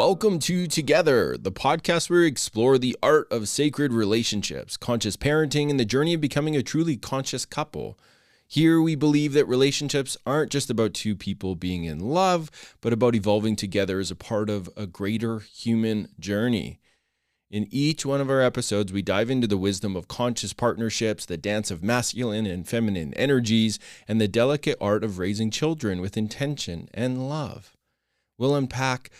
Welcome to Together, the podcast where we explore the art of sacred relationships, conscious parenting, and the journey of becoming a truly conscious couple. Here we believe that relationships aren't just about two people being in love, but about evolving together as a part of a greater human journey. In each one of our episodes, we dive into the wisdom of conscious partnerships, the dance of masculine and feminine energies, and the delicate art of raising children with intention and love. We'll unpack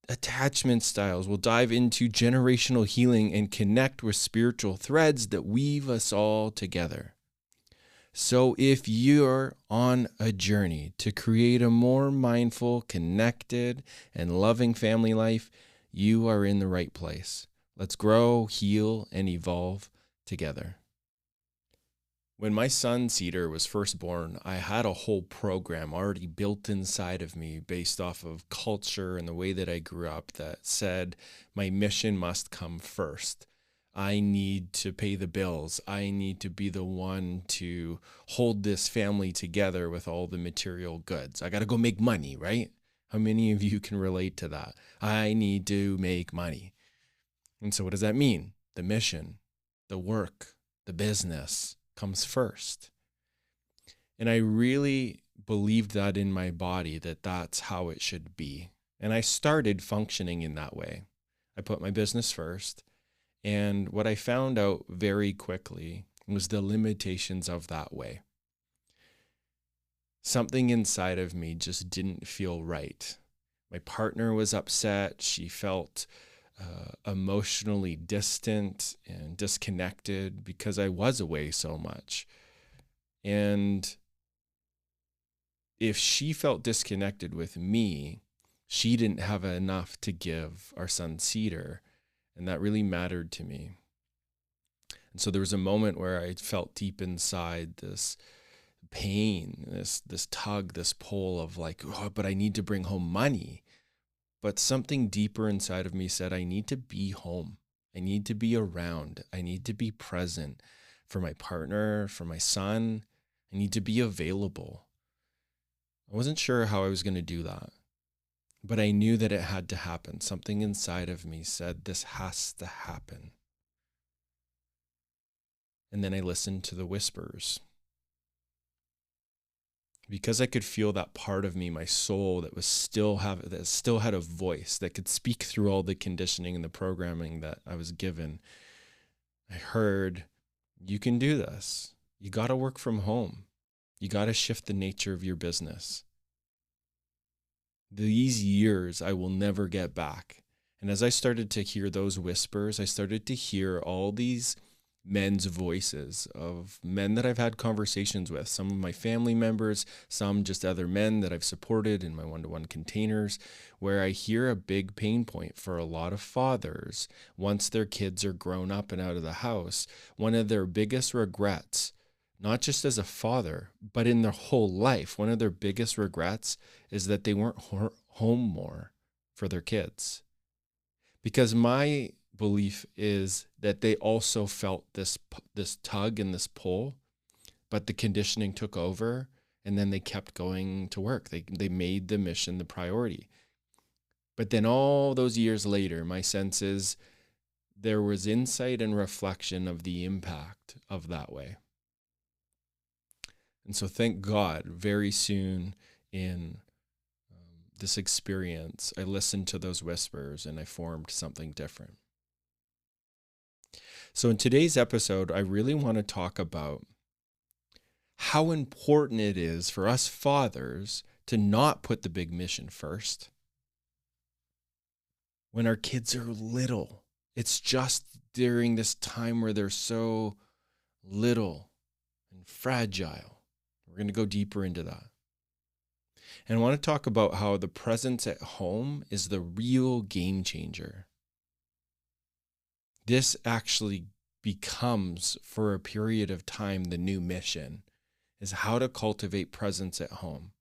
attachment styles. We'll dive into generational healing and connect with spiritual threads that weave us all together. So if you're on a journey to create a more mindful, connected, and loving family life, you are in the right place. Let's grow, heal, and evolve together. When my son Cedar was first born, I had a whole program already built inside of me based off of culture and the way that I grew up that said my mission must come first. I need to pay the bills. I need to be the one to hold this family together with all the material goods. I got to go make money, right? How many of you can relate to that? I need to make money. And so what does that mean? The mission, the work, the business comes first. And I really believed that in my body, that that's how it should be. And I started functioning in that way. I put my business first. And what I found out very quickly was the limitations of that way. Something inside of me just didn't feel right. My partner was upset. She felt emotionally distant and disconnected because I was away so much. And if she felt disconnected with me, she didn't have enough to give our son Cedar. And that really mattered to me. And so there was a moment where I felt deep inside this pain, this tug, this pull of like, oh, but I need to bring home money. But something deeper inside of me said, I need to be home. I need to be around. I need to be present for my partner, for my son. I need to be available. I wasn't sure how I was going to do that, but I knew that it had to happen. Something inside of me said, this has to happen. And then I listened to the whispers. Because I could feel that part of me, my soul, that still had a voice that could speak through all the conditioning and the programming that I was given. I heard, you can do this. You got to work from home. You got to shift the nature of your business. These years I will never get back. And as I started to hear those whispers, I started to hear all these men's voices of men that I've had conversations with, some of my family members, some just other men that I've supported in my one-to-one containers, where I hear a big pain point for a lot of fathers. Once their kids are grown up and out of the house, one of their biggest regrets, not just as a father, but in their whole life, one of their biggest regrets is that they weren't home more for their kids. Because my belief is that they also felt this tug and this pull, but the conditioning took over, and then they kept going to work. They made the mission the priority. But then all those years later, my sense is there was insight and reflection of the impact of that way. And so thank God, very soon in this experience, I listened to those whispers and I formed something different. So in today's episode, I really want to talk about how important it is for us fathers to not put the big mission first. When our kids are little, it's just during this time where they're so little and fragile. We're going to go deeper into that. And I want to talk about how the presence at home is the real game changer. This actually becomes, for a period of time, the new mission, is how to cultivate presence at home.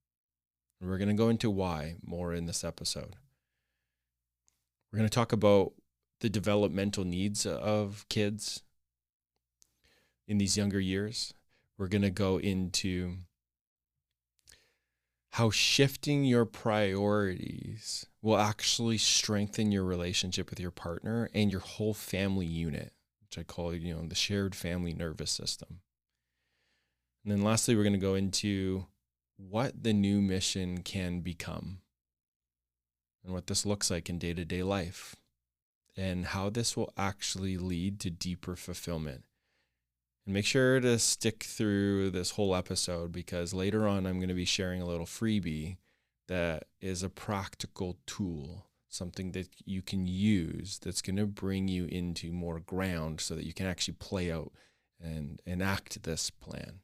And we're going to go into why more in this episode. We're going to talk about the developmental needs of kids in these younger years. We're going to go into how shifting your priorities will actually strengthen your relationship with your partner and your whole family unit, which I call, the shared family nervous system. And then lastly, we're going to go into what the new mission can become and what this looks like in day-to-day life and how this will actually lead to deeper fulfillment. And make sure to stick through this whole episode, because later on I'm going to be sharing a little freebie that is a practical tool, something that you can use that's going to bring you into more ground so that you can actually play out and enact this plan.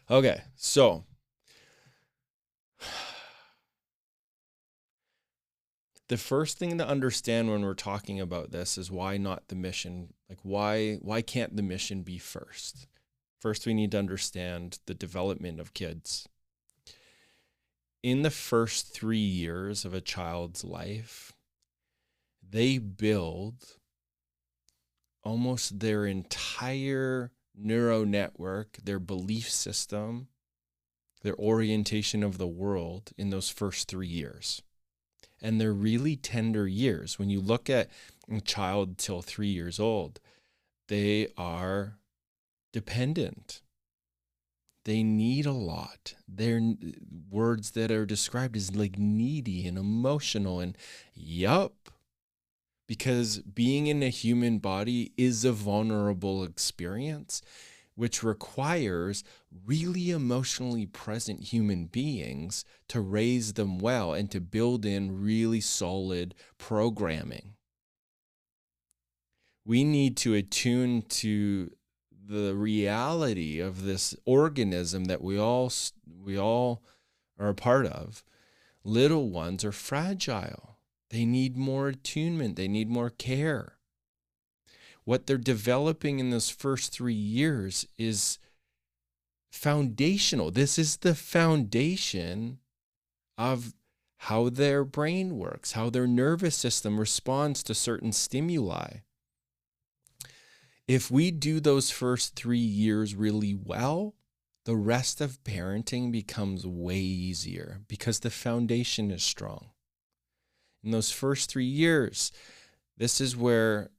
Okay, so the first thing to understand when we're talking about this is why not the mission? Like why can't the mission be first? First, we need to understand the development of kids. In the first 3 years of a child's life, they build almost their entire neural network, their belief system, their orientation of the world in those first 3 years. And they're really tender years. When you look at a child till 3 years old, they are dependent. They need a lot. They're words that are described as like needy and emotional and yup. Because being in a human body is a vulnerable experience, which requires really emotionally present human beings to raise them well and to build in really solid programming. We need to attune to the reality of this organism that we all are a part of. Little ones are fragile. They need more attunement. They need more care. What they're developing in those first 3 years is foundational. This is the foundation of how their brain works, how their nervous system responds to certain stimuli. If we do those first 3 years really well, the rest of parenting becomes way easier because the foundation is strong. In those first 3 years, this is where,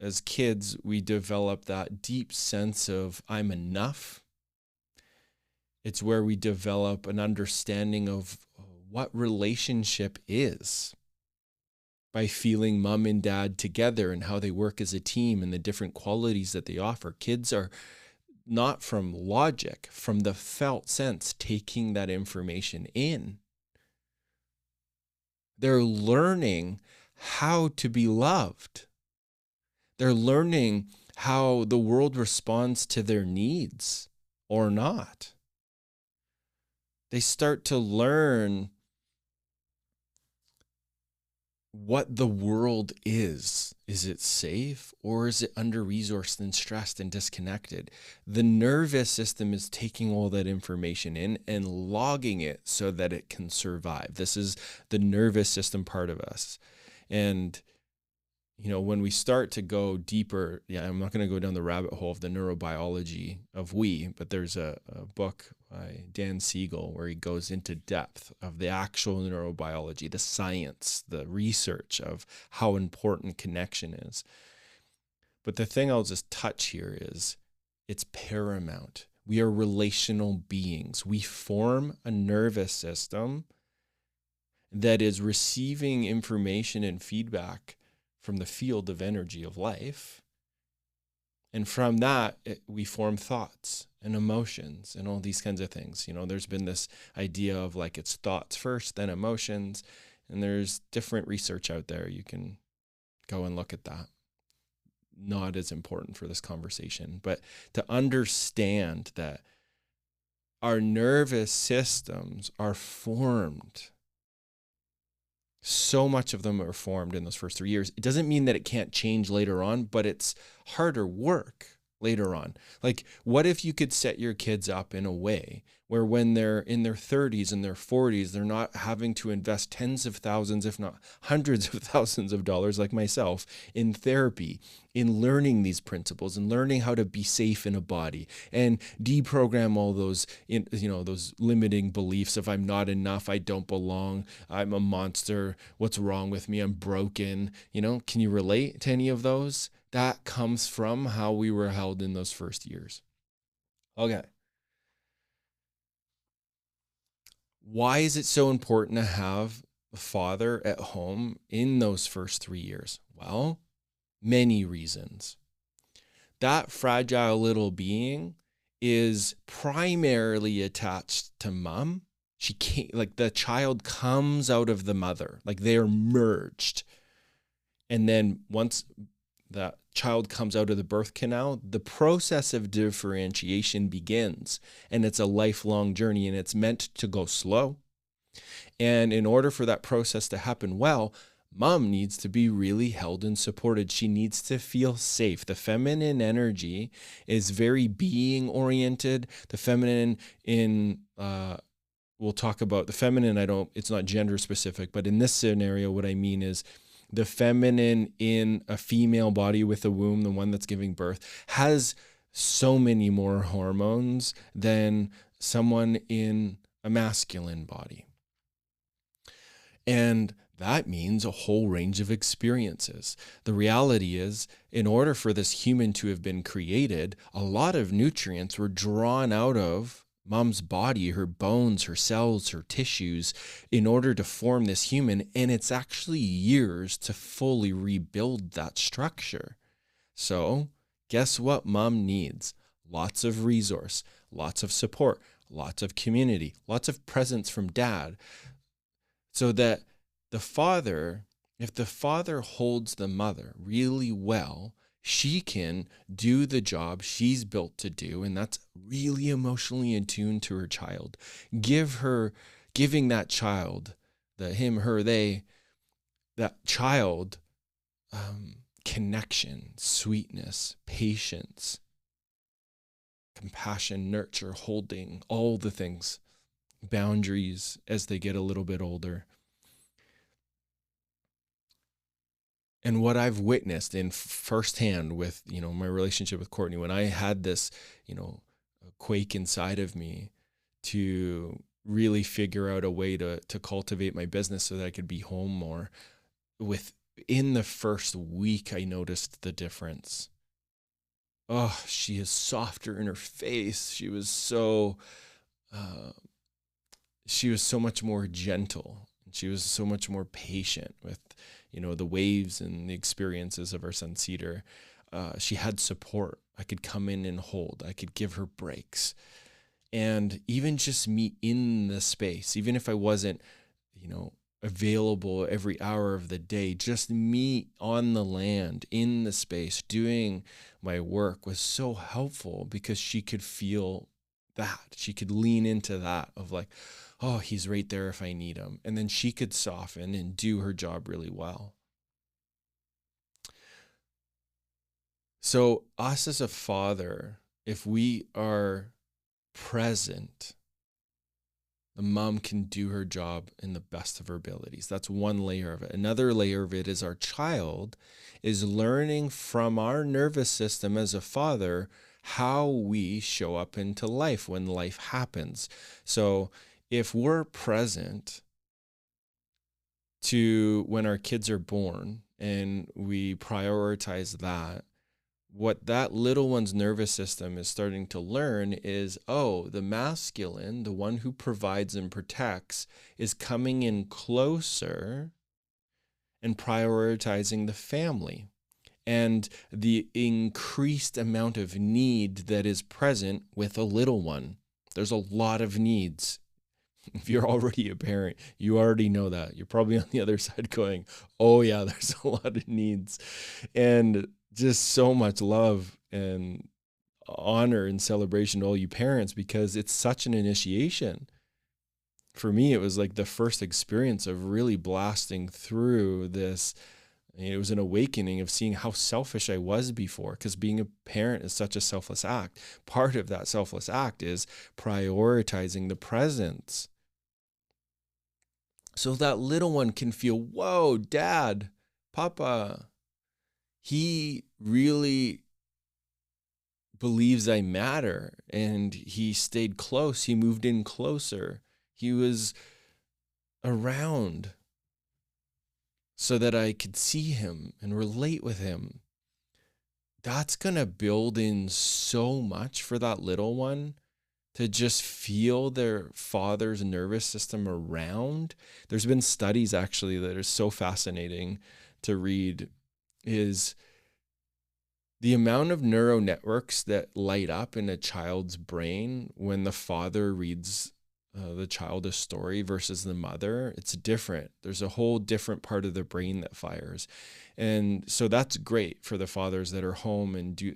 as kids, we develop that deep sense of I'm enough. It's where we develop an understanding of what relationship is by feeling mom and dad together and how they work as a team and the different qualities that they offer. Kids are not from logic, from the felt sense, taking that information in. They're learning how to be loved. They're learning how the world responds to their needs or not. They start to learn what the world is. Is it safe or is it under-resourced and stressed and disconnected? The nervous system is taking all that information in and logging it so that it can survive. This is the nervous system part of us. And when we start to go deeper, I'm not going to go down the rabbit hole of the neurobiology of but there's a book by Dan Siegel where he goes into depth of the actual neurobiology, the science, the research of how important connection is. But the thing I'll just touch here is it's paramount. We are relational beings. We form a nervous system that is receiving information and feedback from the field of energy of life. And from that, we form thoughts and emotions and all these kinds of things. There's been this idea of like it's thoughts first, then emotions. And there's different research out there. You can go and look at that. Not as important for this conversation, but to understand that our nervous systems are formed. So much of them are formed in those first 3 years. It doesn't mean that it can't change later on, but it's harder work later on. Like, what if you could set your kids up in a way where when they're in their 30s and their 40s, they're not having to invest tens of thousands, if not hundreds of thousands of dollars, like myself, in therapy, in learning these principles and learning how to be safe in a body and deprogram all those, those limiting beliefs of I'm not enough, I don't belong, I'm a monster, what's wrong with me, I'm broken. Can you relate to any of those? That comes from how we were held in those first years. Okay. Why is it so important to have a father at home in those first 3 years? Well, many reasons. That fragile little being is primarily attached to mom. She can't, like, the child comes out of the mother, like they're merged. And then once that child comes out of the birth canal, the process of differentiation begins, and it's a lifelong journey, and it's meant to go slow. And in order for that process to happen well, mom needs to be really held and supported. She needs to feel safe. The feminine energy is very being oriented. The feminine we'll talk about the feminine. It's not gender specific, but in this scenario, what I mean is the feminine in a female body with a womb, the one that's giving birth, has so many more hormones than someone in a masculine body. And that means a whole range of experiences. The reality is, in order for this human to have been created, a lot of nutrients were drawn out of mom's body, her bones, her cells, her tissues, in order to form this human. And it's actually years to fully rebuild that structure. So guess what mom needs? Lots of resource, lots of support, lots of community, lots of presence from dad. So that if the father holds the mother really well, she can do the job she's built to do, and that's really emotionally attuned to her child. Giving that child, the him, her, they, that child, connection, sweetness, patience, compassion, nurture, holding, all the things, boundaries as they get a little bit older. And what I've witnessed in firsthand with, my relationship with Courtney, when I had this, quake inside of me to really figure out a way to cultivate my business so that I could be home more. Within the first week, I noticed the difference. Oh, she is softer in her face. She was so much more gentle. She was so much more patient with, the waves and the experiences of our son Cedar. She had support. I could come in and hold. I could give her breaks. And even just me in the space, even if I wasn't, available every hour of the day, just me on the land, in the space, doing my work was so helpful because she could feel that. She could lean into that of like, oh, he's right there if I need him. And then she could soften and do her job really well. So us as a father, if we are present, the mom can do her job in the best of her abilities. That's one layer of it. Another layer of it is our child is learning from our nervous system as a father how we show up into life when life happens. So if we're present to when our kids are born and we prioritize that, what that little one's nervous system is starting to learn is, oh, the masculine, the one who provides and protects, is coming in closer and prioritizing the family. And the increased amount of need that is present with a little one. There's a lot of needs. If you're already a parent, you already know that. You're probably on the other side going, oh yeah, there's a lot of needs. And just so much love and honor and celebration to all you parents, because it's such an initiation. For me, it was like the first experience of really blasting through this It was an awakening of seeing how selfish I was before, because being a parent is such a selfless act. Part of that selfless act is prioritizing the presence, so that little one can feel, whoa, Dad, Papa, he really believes I matter. And he stayed close. He moved in closer. He was around so that I could see him and relate with him. That's going to build in so much for that little one to just feel their father's nervous system around. There's been studies actually that are so fascinating to read, is the amount of neural networks that light up in a child's brain when the father reads the child a story versus the mother. It's different. There's a whole different part of the brain that fires. And so that's great for the fathers that are home and do,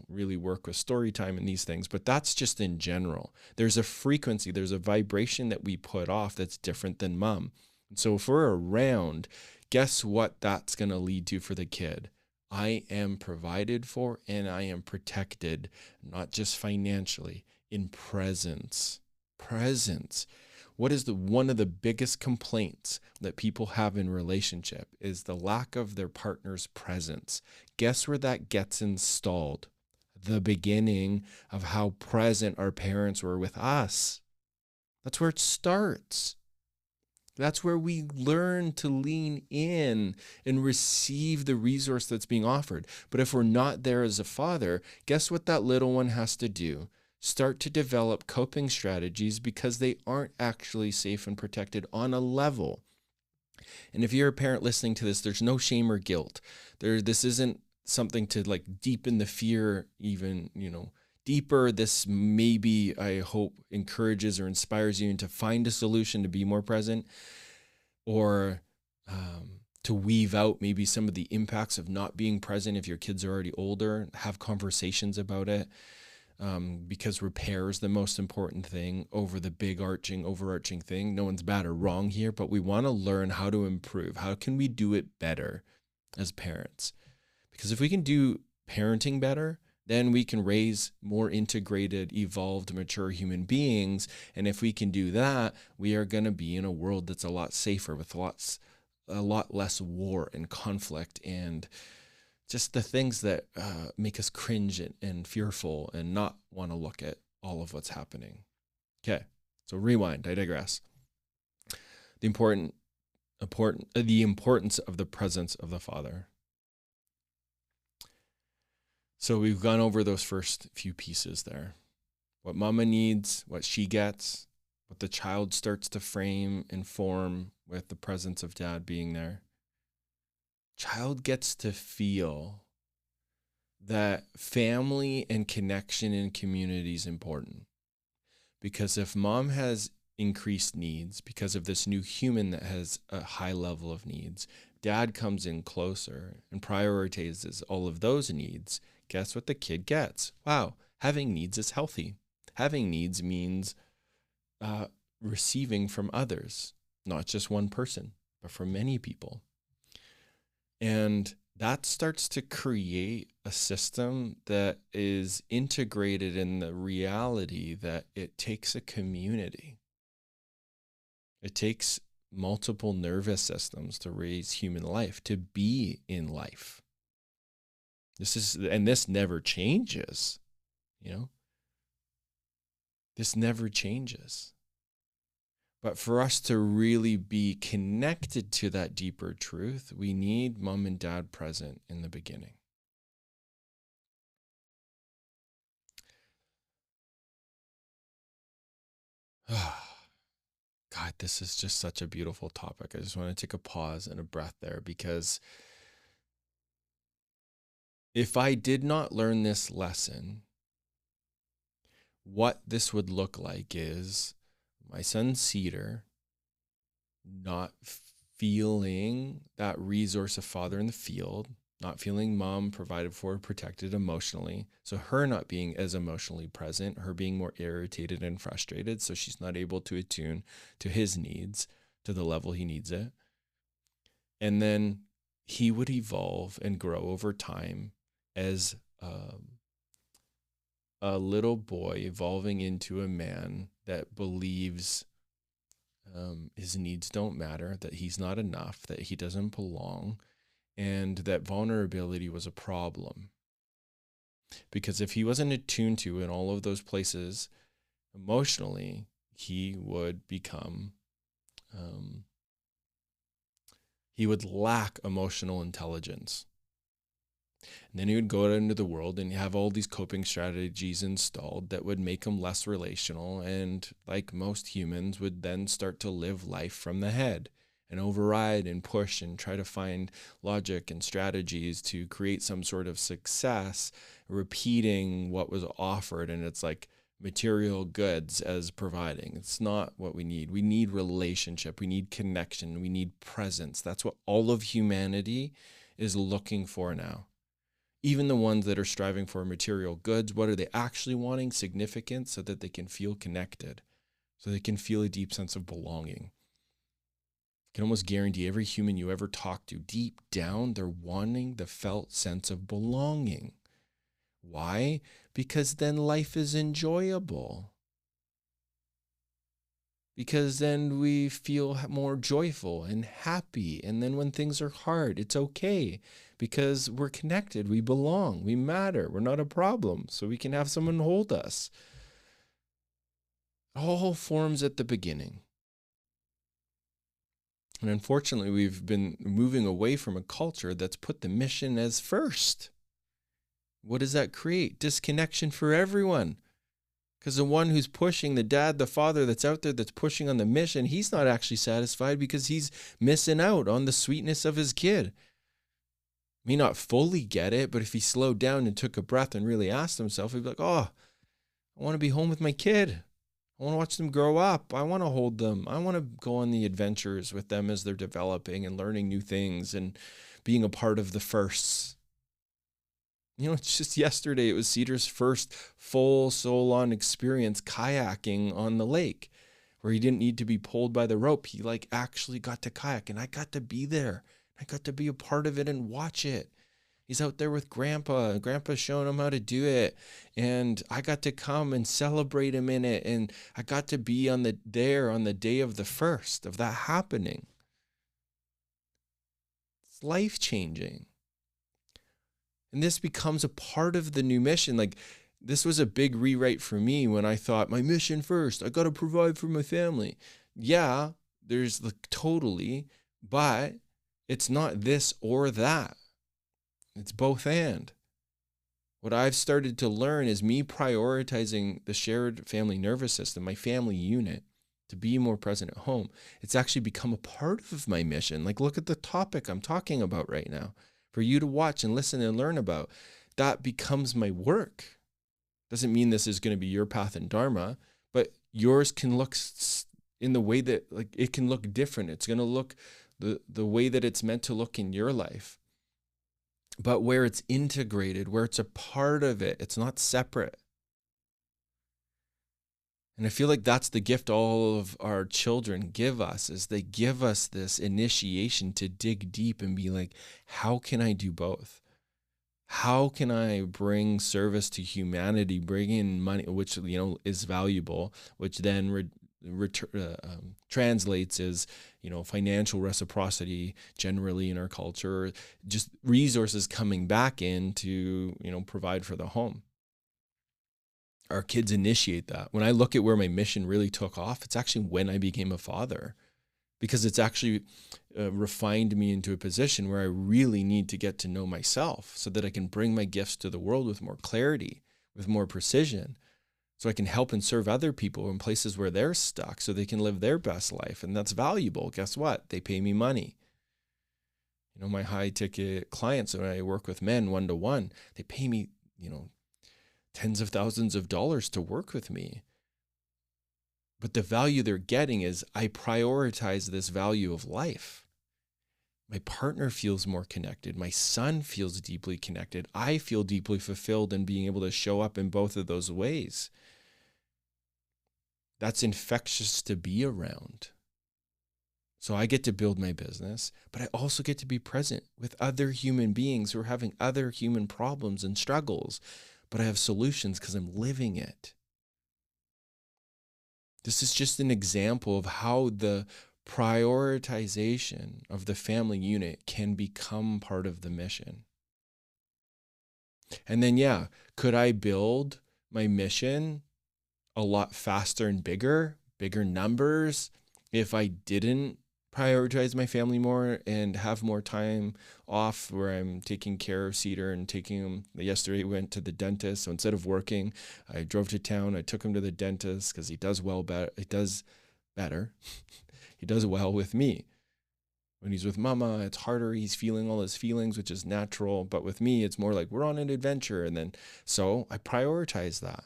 really work with story time and these things. But that's just in general. There's a frequency, there's a vibration that we put off that's different than mom. And so if we're around, guess what that's going to lead to for the kid? I am provided for and I am protected, not just financially, in presence. Presence. What is one of the biggest complaints that people have in relationship is the lack of their partner's presence. Guess where that gets installed? The beginning of how present our parents were with us. That's where it starts. That's where we learn to lean in and receive the resource that's being offered. But if we're not there as a father, guess what that little one has to do? Start to develop coping strategies because they aren't actually safe and protected on a level. And if you're a parent listening to this, there's no shame or guilt. This isn't something to like deepen the fear even, deeper. This maybe, I hope, encourages or inspires you to find a solution to be more present, or to weave out maybe some of the impacts of not being present if your kids are already older. Have conversations about it, because repair is the most important thing over the big overarching thing. No one's bad or wrong here, but we want to learn how to improve. How can we do it better as parents? Because if we can do parenting better, then we can raise more integrated, evolved, mature human beings. And if we can do that, we are going to be in a world that's a lot safer, with a lot less war and conflict and just the things that make us cringe and fearful and not want to look at all of what's happening. Okay, so rewind. I digress. The importance of the presence of the father. So we've gone over those first few pieces there. What mama needs, what she gets, what the child starts to frame and form with the presence of dad being there. Child gets to feel that family and connection and community is important. Because if mom has increased needs because of this new human that has a high level of needs, dad comes in closer and prioritizes all of those needs. Guess what the kid gets? Wow, having needs is healthy. Having needs means receiving from others, not just one person, but from many people. And that starts to create a system that is integrated in the reality that it takes a community. It takes multiple nervous systems to raise human life, to be in life. This never changes, This never changes. But for us to really be connected to that deeper truth, we need mom and dad present in the beginning. God, this is just such a beautiful topic. I just want to take a pause and a breath there, because if I did not learn this lesson, what this would look like is my son Cedar not feeling that resource of father in the field, not feeling mom provided for, protected emotionally. So her not being as emotionally present, her being more irritated and frustrated. So she's not able to attune to his needs to the level he needs it. And then he would evolve and grow over time as a little boy evolving into a man that believes his needs don't matter, that he's not enough, that he doesn't belong, and that vulnerability was a problem. Because if he wasn't attuned to in all of those places emotionally, he would become, he would lack emotional intelligence. And then he would go out into the world and have all these coping strategies installed that would make him less relational. And like most humans, would then start to live life from the head and override and push and try to find logic and strategies to create some sort of success, repeating what was offered. And it's like material goods as providing. It's not what we need. We need relationship. We need connection. We need presence. That's what all of humanity is looking for now. Even the ones that are striving for material goods, what are they actually wanting? Significance, so that they can feel connected, so they can feel a deep sense of belonging. I can almost guarantee every human you ever talk to, deep down, they're wanting the felt sense of belonging. Why? Because then life is enjoyable. Because then we feel more joyful and happy. And then when things are hard, it's okay. Because we're connected, we belong, we matter, we're not a problem. So we can have someone hold us. All forms at the beginning. And unfortunately, we've been moving away from a culture that's put the mission as first. What does that create? Disconnection for everyone. Because the one who's pushing, the dad, the father that's out there that's pushing on the mission, he's not actually satisfied because he's missing out on the sweetness of his kid. May not fully get it, but if he slowed down and took a breath and really asked himself, he'd be like, oh, I want to be home with my kid. I want to watch them grow up. I want to hold them. I want to go on the adventures with them as they're developing and learning new things and being a part of the firsts. You know, it's just yesterday, it was Cedar's first full soul-on experience kayaking on the lake, where he didn't need to be pulled by the rope. He actually got to kayak, and I got to be there. I got to be a part of it and watch it. He's out there with Grandpa, and Grandpa's showing him how to do it. And I got to come and celebrate him in it. And I got to be on the day of the first of that happening. It's life-changing. And this becomes a part of the new mission. Like, this was a big rewrite for me when I thought, my mission first, I got to provide for my family. Yeah, there's totally, but it's not this or that. It's both and. What I've started to learn is me prioritizing the shared family nervous system, my family unit, to be more present at home. It's actually become a part of my mission. Like, look at the topic I'm talking about right now. For you to watch and listen and learn about, that becomes my work. Doesn't mean this is going to be your path and dharma, but yours can look in the way that, like, it can look different. It's going to look the way that it's meant to look in your life. But where it's integrated, where it's a part of it, it's not separate. And I feel like that's the gift all of our children give us, is they give us this initiation to dig deep and be like, how can I do both? How can I bring service to humanity, bring in money, which, you know, is valuable, which then translates as, you know, financial reciprocity generally in our culture, just resources coming back in to, you know, provide for the home. Our kids initiate that. When I look at where my mission really took off, it's actually when I became a father, because it's actually refined me into a position where I really need to get to know myself so that I can bring my gifts to the world with more clarity, with more precision, so I can help and serve other people in places where they're stuck so they can live their best life. And that's valuable. Guess what? They pay me money. You know, my high ticket clients, when I work with men one-to-one, they pay me, you know, tens of thousands of dollars to work with me. But the value they're getting is I prioritize this value of life. My partner feels more connected. My son feels deeply connected. I feel deeply fulfilled in being able to show up in both of those ways. That's infectious to be around. So I get to build my business, but I also get to be present with other human beings who are having other human problems and struggles, but I have solutions because I'm living it. This is just an example of how the prioritization of the family unit can become part of the mission. And then, yeah, could I build my mission a lot faster and bigger numbers if I didn't prioritize my family more and have more time off where I'm taking care of Cedar and taking him. Yesterday we went to the dentist. So instead of working, I drove to town. I took him to the dentist because he does better. He does well with me. When he's with mama, it's harder. He's feeling all his feelings, which is natural. But with me, it's more like we're on an adventure. And then, so I prioritize that.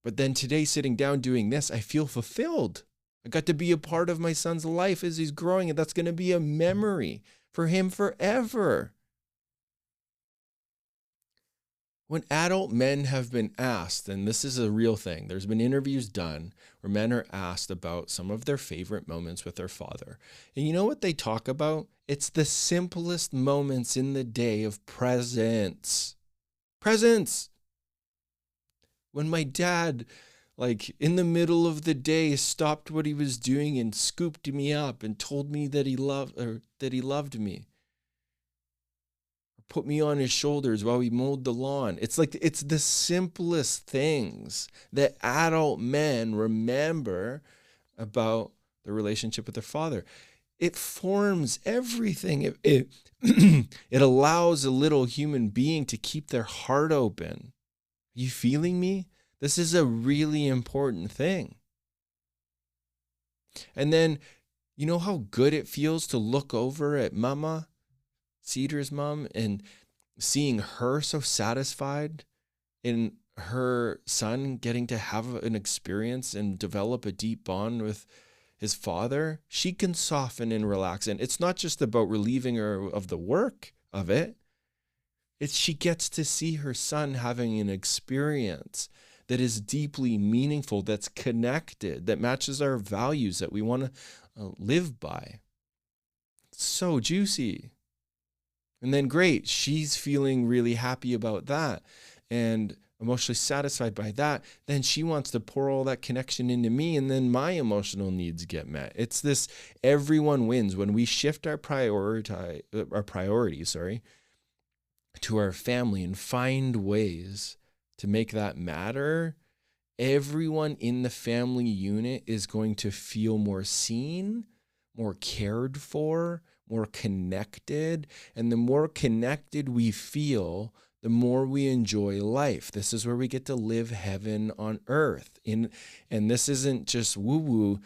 But then today, sitting down doing this, I feel fulfilled. I got to be a part of my son's life as he's growing, and that's going to be a memory for him forever. When adult men have been asked, and this is a real thing, there's been interviews done where men are asked about some of their favorite moments with their father. And you know what they talk about? It's the simplest moments in the day of presence. Presence. When my dad, like in the middle of the day, stopped what he was doing and scooped me up and told me that he loved me. Or put me on his shoulders while we mowed the lawn. It's like it's the simplest things that adult men remember about their relationship with their father. It forms everything. It it allows a little human being to keep their heart open. Are you feeling me? This is a really important thing. And then, you know how good it feels to look over at Mama, Cedar's mom, and seeing her so satisfied in her son getting to have an experience and develop a deep bond with his father? She can soften and relax. And it's not just about relieving her of the work of it. She gets to see her son having an experience that is deeply meaningful, that's connected, that matches our values that we want to live by. It's so juicy. And then great, she's feeling really happy about that and emotionally satisfied by that. Then she wants to pour all that connection into me, and then my emotional needs get met. It's this everyone wins when we shift our priorities, to our family and find ways to make that matter. Everyone in the family unit is going to feel more seen, more cared for, more connected. And the more connected we feel, the more we enjoy life. This is where we get to live heaven on earth. And this isn't just woo-woo.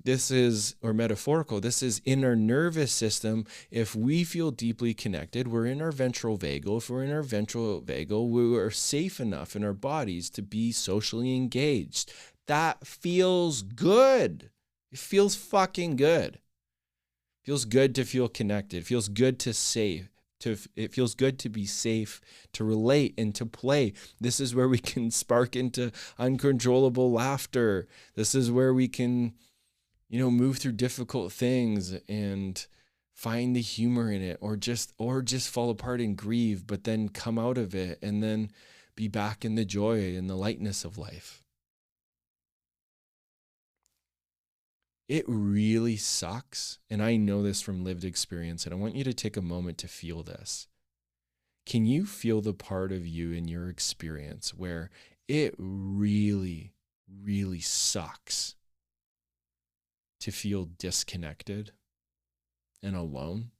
This is, or metaphorical, this is in our nervous system. If we feel deeply connected, we're in our ventral vagal. If we're in our ventral vagal, we are safe enough in our bodies to be socially engaged. That feels good. It feels fucking good. It feels good to feel connected. It feels good to it feels good to be safe, to relate and to play. This is where we can spark into uncontrollable laughter. This is where we can move through difficult things and find the humor in it, or just fall apart and grieve, but then come out of it and then be back in the joy and the lightness of life. It really sucks. And I know this from lived experience, and I want you to take a moment to feel this. Can you feel the part of you in your experience where it really, really sucks to feel disconnected and alone?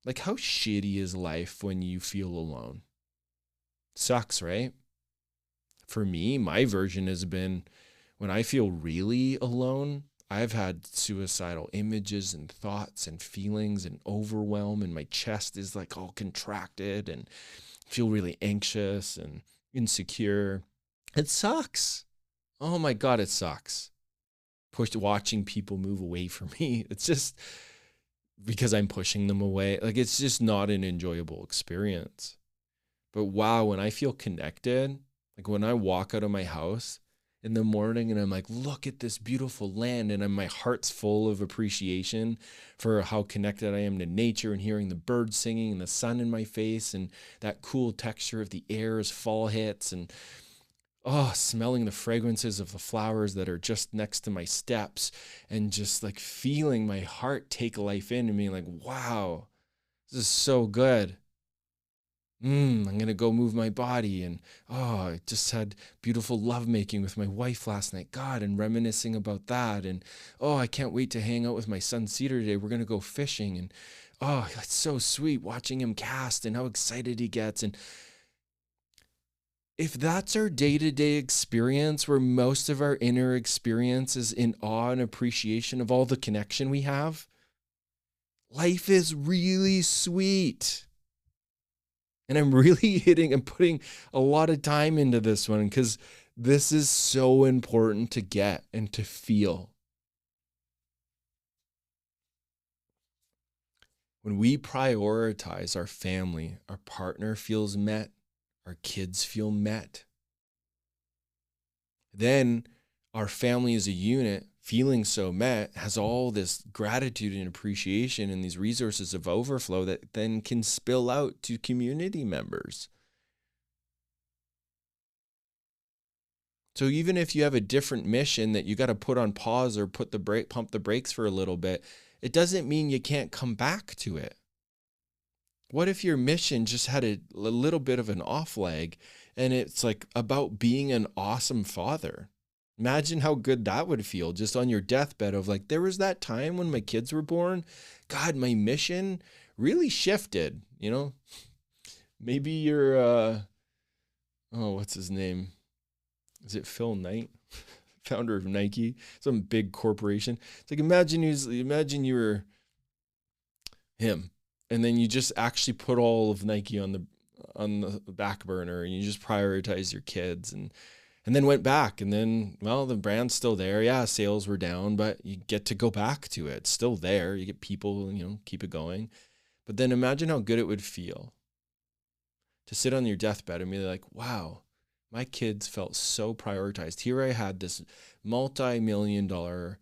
Like, how shitty is life when you feel alone? Sucks, right? For me, my version has been when I feel really alone, I've had suicidal images and thoughts and feelings and overwhelm, and my chest is like all contracted and feel really anxious and insecure. It sucks. Oh my God, it sucks. Watching people move away from me. It's just because I'm pushing them away. Like, it's just not an enjoyable experience. But wow, when I feel connected, like when I walk out of my house in the morning and I'm like, look at this beautiful land. And my heart's full of appreciation for how connected I am to nature and hearing the birds singing and the sun in my face and that cool texture of the air as fall hits and smelling the fragrances of the flowers that are just next to my steps and just like feeling my heart take life in and being like, wow, this is so good. I'm going to go move my body. And I just had beautiful lovemaking with my wife last night. God, and reminiscing about that. And I can't wait to hang out with my son Cedar today. We're going to go fishing. And it's so sweet watching him cast and how excited he gets. And if that's our day-to-day experience, where most of our inner experience is in awe and appreciation of all the connection we have, life is really sweet. And I'm really putting a lot of time into this one because this is so important to get and to feel. When we prioritize our family, our partner feels met, our kids feel met. Then our family as a unit, feeling so met, has all this gratitude and appreciation and these resources of overflow that then can spill out to community members. So even if you have a different mission that you got to put on pause or pump the brakes for a little bit, it doesn't mean you can't come back to it. What if your mission just had a little bit of an off leg and it's like about being an awesome father? Imagine how good that would feel just on your deathbed of like, there was that time when my kids were born. God, my mission really shifted, Maybe you're, what's his name? Is it Phil Knight? Founder of Nike, some big corporation. It's like, imagine you were him. And then you just actually put all of Nike on the back burner and you just prioritize your kids and then went back and then, well, the brand's still there. Yeah, sales were down, but you get to go back to it. It's still there. You get people, keep it going. But then imagine how good it would feel to sit on your deathbed and be like, wow, my kids felt so prioritized. Here I had this multi-million-dollar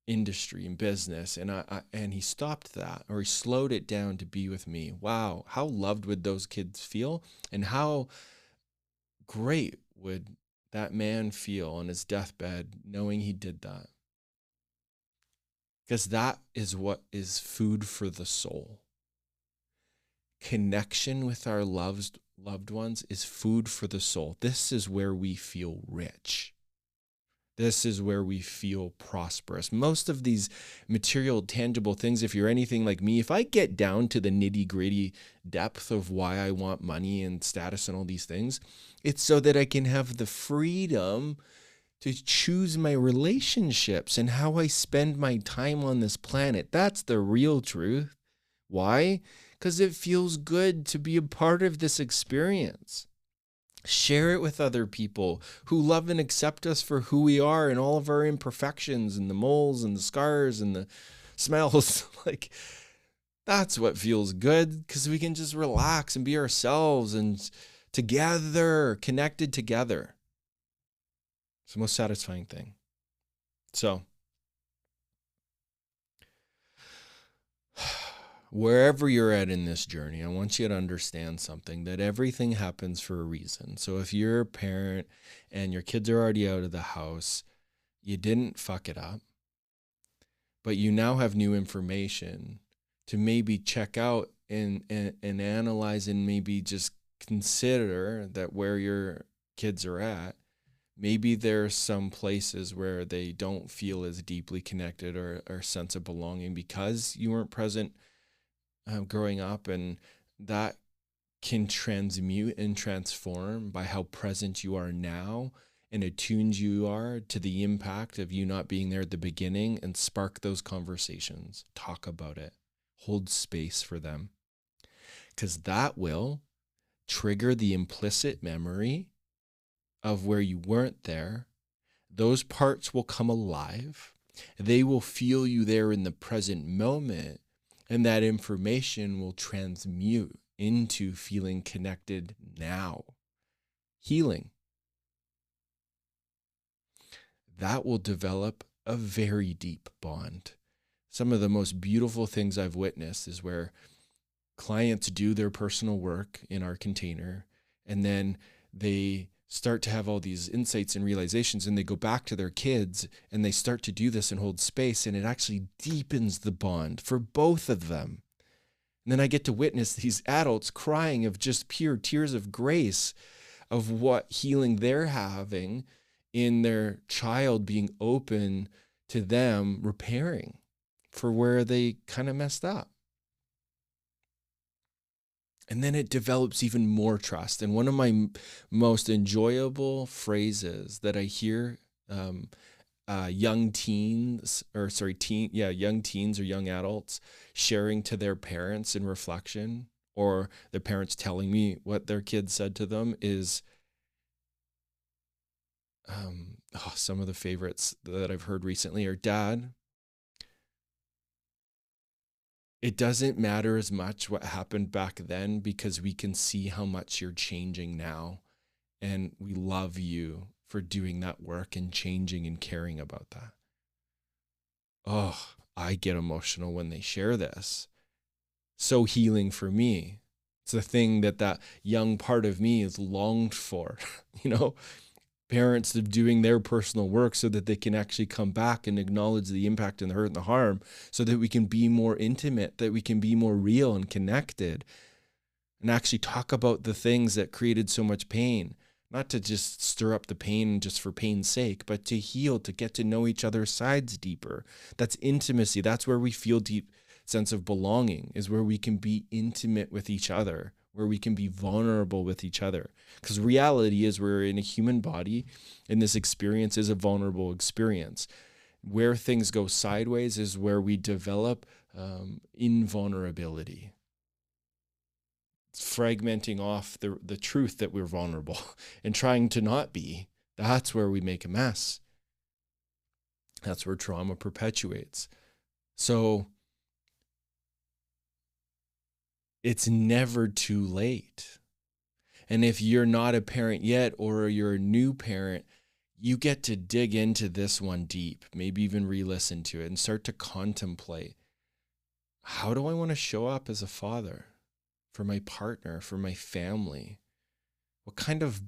industry and business, and he stopped that, or he slowed it down to be with me. Wow, how loved would those kids feel, and how great would that man feel on his deathbed knowing he did that? Because that is what is food for the soul. Connection with our loved ones is food for the soul. This is where we feel rich. This is where we feel prosperous. Most of these material, tangible things, if you're anything like me, if I get down to the nitty-gritty depth of why I want money and status and all these things, it's so that I can have the freedom to choose my relationships and how I spend my time on this planet. That's the real truth. Why? Because it feels good to be a part of this experience. Share it with other people who love and accept us for who we are and all of our imperfections and the moles and the scars and the smells. Like, that's what feels good, because we can just relax and be ourselves and together, connected together. It's the most satisfying thing. So, wherever you're at in this journey, I want you to understand something, that everything happens for a reason. So if you're a parent and your kids are already out of the house, you didn't fuck it up, but you now have new information to maybe check out and analyze and maybe just consider that where your kids are at, maybe there's some places where they don't feel as deeply connected or sense of belonging because you weren't present growing up, and that can transmute and transform by how present you are now and attuned you are to the impact of you not being there at the beginning, and spark those conversations. Talk about it. Hold space for them, because that will trigger the implicit memory of where you weren't there. Those parts will come alive. They will feel you there in the present moment. And that information will transmute into feeling connected now. Healing. that will develop a very deep bond. Some of the most beautiful things I've witnessed is where clients do their personal work in our container, and then they start to have all these insights and realizations, and they go back to their kids and they start to do this and hold space, and it actually deepens the bond for both of them. And then I get to witness these adults crying of just pure tears of grace of what healing they're having in their child being open to them repairing for where they kind of messed up. And then it develops even more trust. And one of my most enjoyable phrases that I hear young teens or young adults sharing to their parents in reflection, or their parents telling me what their kids said to them is, some of the favorites that I've heard recently are, Dad, it doesn't matter as much what happened back then because we can see how much you're changing now. And we love you for doing that work and changing and caring about that. Oh, I get emotional when they share this. So healing for me. It's the thing that young part of me is longed for, parents of doing their personal work so that they can actually come back and acknowledge the impact and the hurt and the harm, so that we can be more intimate, that we can be more real and connected, and actually talk about the things that created so much pain, not to just stir up the pain just for pain's sake, but to heal, to get to know each other's sides deeper. That's intimacy. That's where we feel deep sense of belonging, is where we can be intimate with each other, where we can be vulnerable with each other. Because reality is we're in a human body, and this experience is a vulnerable experience. Where things go sideways is where we develop invulnerability. It's fragmenting off the truth that we're vulnerable and trying to not be. That's where we make a mess. That's where trauma perpetuates. So it's never too late. And if you're not a parent yet, or you're a new parent, you get to dig into this one deep, maybe even re-listen to it and start to contemplate, how do I want to show up as a father for my partner, for my family? What kind of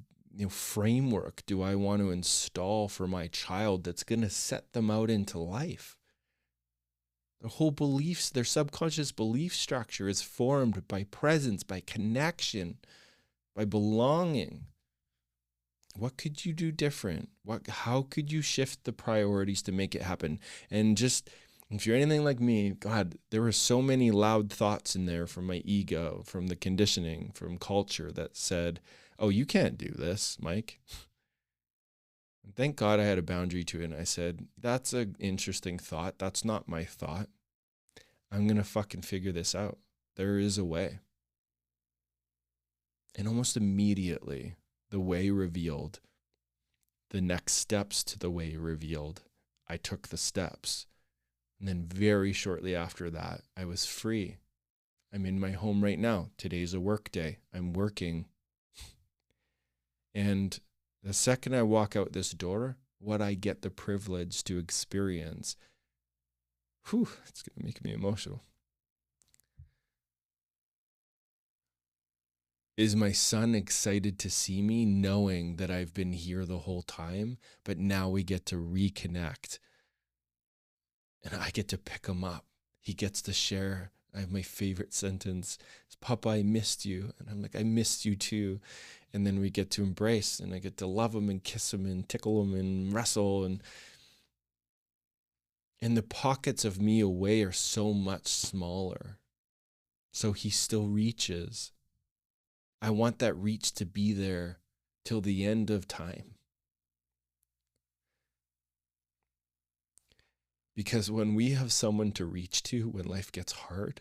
framework do I want to install for my child that's going to set them out into life? Their whole beliefs, their subconscious belief structure is formed by presence, by connection, by belonging. What could you do different? How could you shift the priorities to make it happen? And just, if you're anything like me, God, there were so many loud thoughts in there from my ego, from the conditioning, from culture that said, oh, you can't do this, Mike. And thank God I had a boundary to it. And I said, that's an interesting thought. That's not my thought. I'm going to fucking figure this out. There is a way. And almost immediately, the way revealed, the next steps to the way revealed. I took the steps. And then very shortly after that, I was free. I'm in my home right now. Today's a work day. I'm working. And the second I walk out this door, what I get the privilege to experience, it's going to make me emotional, is my son excited to see me, knowing that I've been here the whole time, but now we get to reconnect. And I get to pick him up. He gets to share. I have my favorite sentence. It's, Papa, I missed you. And I'm like, I missed you too. And then we get to embrace, and I get to love him and kiss him and tickle him and wrestle. And the pockets of me away are so much smaller. So he still reaches. I want that reach to be there till the end of time. Because when we have someone to reach to when life gets hard,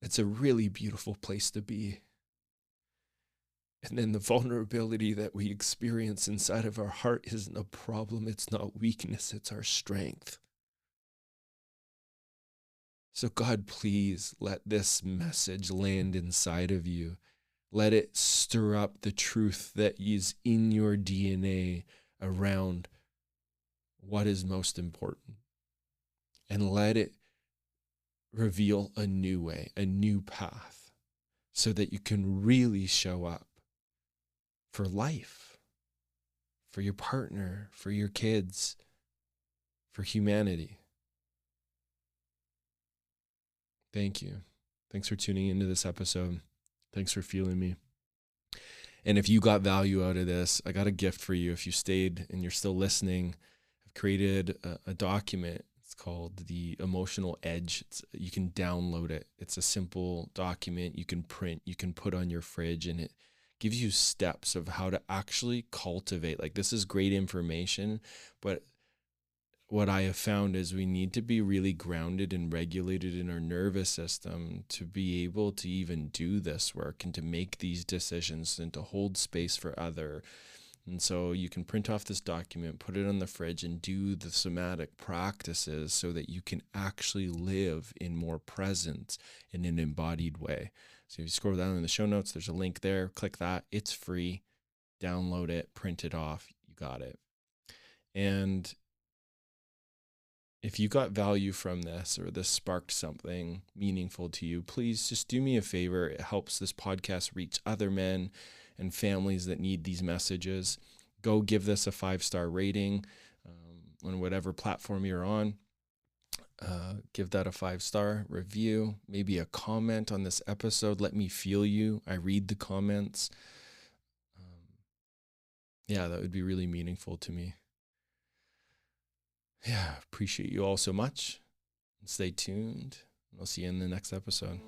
it's a really beautiful place to be. And then the vulnerability that we experience inside of our heart isn't a problem. It's not weakness. It's our strength. So God, please let this message land inside of you. Let it stir up the truth that is in your DNA around what is most important, and let it reveal a new way, a new path, so that you can really show up for life, for your partner, for your kids, for humanity. Thank you. Thanks for tuning into this episode. Thanks for feeling me. And if you got value out of this, I got a gift for you. If you stayed and you're still listening, I've created a document. It's called the Emotional Edge. You can download it. It's a simple document you can print, you can put on your fridge, and it gives you steps of how to actually cultivate. Like, this is great information, but what I have found is we need to be really grounded and regulated in our nervous system to be able to even do this work and to make these decisions and to hold space for other. And so you can print off this document, put it on the fridge, and do the somatic practices so that you can actually live in more presence in an embodied way. So if you scroll down in the show notes, there's a link there. Click that. It's free. Download it, print it off. You got it. And if you got value from this, or this sparked something meaningful to you, please just do me a favor. It helps this podcast reach other men and families that need these messages. Go give this a 5-star rating on whatever platform you're on. Give that a 5-star review, maybe a comment on this episode. Let me feel you. I read the comments. Yeah, that would be really meaningful to me. Yeah, appreciate you all so much. Stay tuned. I'll see you in the next episode.